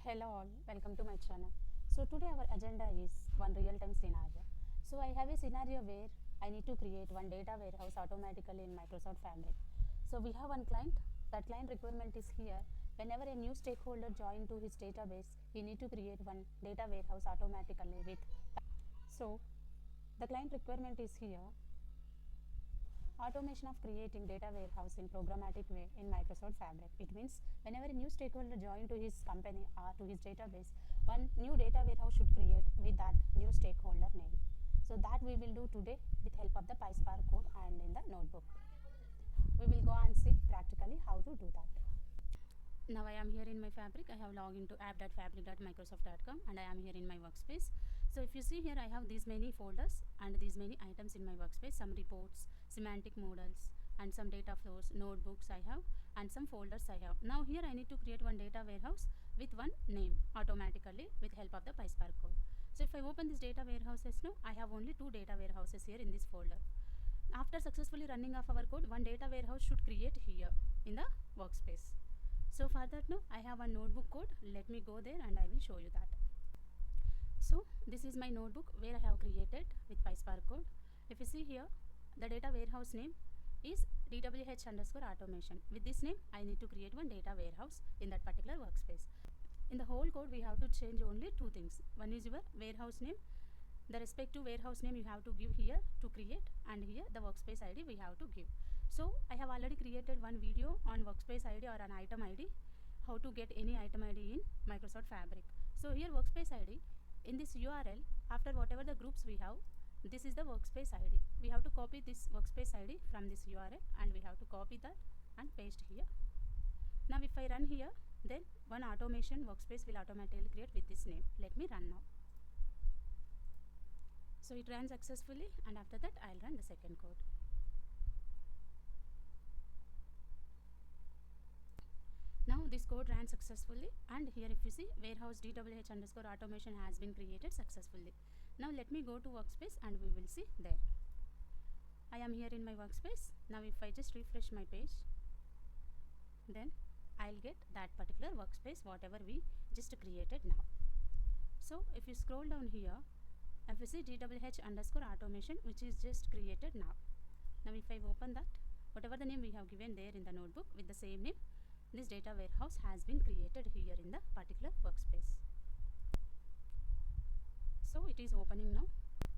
Hello all, welcome to my channel. So today our agenda is one real-time scenario. So I have a scenario where I need to create one data warehouse automatically in Microsoft Fabric. So we have one client. That client requirement is here. Whenever a new stakeholder join to his database, he need to create one data warehouse automatically with. So the client requirement is here. Automation of creating data warehouse in programmatic way in Microsoft Fabric. It means whenever a new stakeholder join to his company or to his database, one new data warehouse should create with that new stakeholder name. So that we will do today with help of the PySpark code and in the notebook. We will go and see practically how to do that. Now I am here in my Fabric. I have logged into app.fabric.microsoft.com and I am here in my workspace. So if you see here, I have these many folders and these many items in my workspace, some reports, semantic models, and some data flows, notebooks I have, and some folders I have. Now here I need to create one data warehouse with one name automatically with help of the PySpark code. So if I open this data warehouses now, I have only two data warehouses here in this folder. After successfully running off our code, one data warehouse should create here in the workspace. So for that now, I have a notebook code. Let me go there and I will show you that. So this is my notebook where I have created with PySpark code. If you see here, the data warehouse name is DWH underscore automation. With this name, I need to create one data warehouse in that particular workspace. In the whole code, we have to change only two things. One is your warehouse name. The respective warehouse name you have to give here to create, and here the workspace ID we have to give. So I have already created one video on workspace ID or an item ID, how to get any item ID in Microsoft Fabric. So here workspace ID, in this URL, after whatever the groups we have, this is the workspace ID. We have to copy this workspace ID from this URL and we have to copy that and paste here. Now if I run here, then one automation workspace will automatically create with this name. Let me run now. So it ran successfully and after that I'll run the second code. Now this code ran successfully and here if you see warehouse DWH underscore automation has been created successfully. Now let me go to workspace and we will see there. I am here in my workspace. Now if I just refresh my page, then I'll get that particular workspace whatever we just created now. So if you scroll down here, if you see DWH underscore automation which is just created now. Now if I open that, whatever the name we have given there in the notebook with the same name, this data warehouse has been created here in the particular workspace. So it is opening now.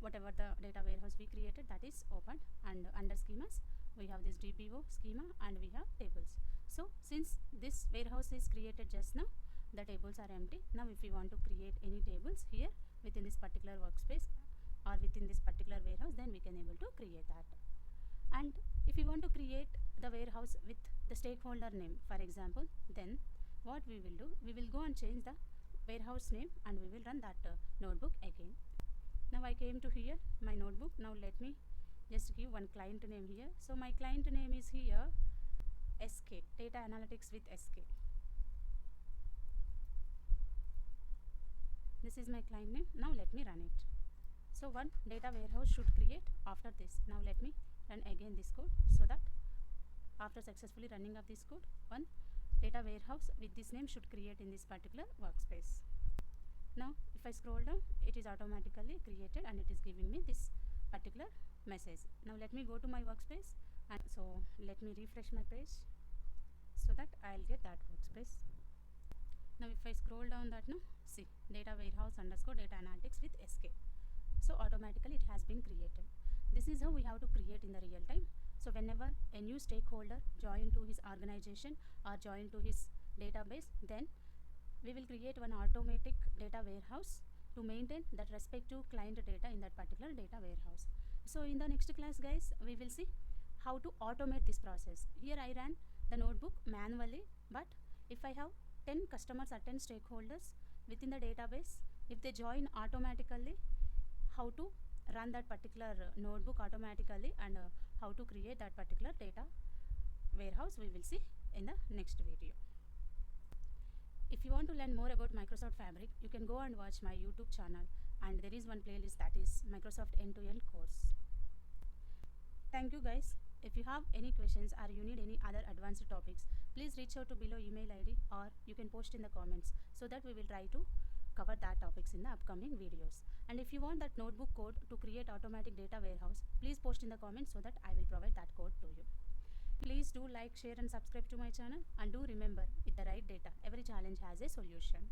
Whatever the data warehouse we created, that is opened, and under schemas we have this DPO schema and we have tables. So since this warehouse is created just now, the tables are empty. Now if we want to create any tables here within this particular workspace or within this particular warehouse, then we can able to create that. And if you want to create the warehouse with the stakeholder name, for example, then what we will do, we will go and change the warehouse name and we will run that notebook again. Now I came to here my notebook. Now let me just give one client name here. So my client name is here SK, data analytics with SK. This is my client name. Now let me run it. So one data warehouse should create after this. Now let me run again this code so that after successfully running of this code, one data warehouse with this name should create in this particular workspace. Now if I scroll down, it is automatically created and it is giving me this particular message. Now let me go to my workspace and so let me refresh my page so that I'll get that workspace. Now if I scroll down that now, see data warehouse underscore data analytics with SK. So automatically it has been created. This is how we have to create in the real time. So whenever a new stakeholder join to his organization or join to his database, then we will create one automatic data warehouse to maintain that respective client data in that particular data warehouse. So in the next class guys, we will see how to automate this process. Here I ran the notebook manually, but if I have 10 customers or 10 stakeholders within the database, if they join automatically, how to run that particular notebook automatically and how to create that particular data warehouse we will see in the next video. If you want to learn more about Microsoft Fabric, you can go and watch my YouTube channel and there is one playlist that is Microsoft End-to-End course. Thank you guys. If you have any questions or you need any other advanced topics, please reach out to below email ID or you can post in the comments. so that we will try to cover that topics in the upcoming videos. And if you want that notebook code to create automatic data warehouse, please post in the comments so that I will provide that code to you. Please do like, share and subscribe to my channel, and do remember, with the right data, every challenge has a solution.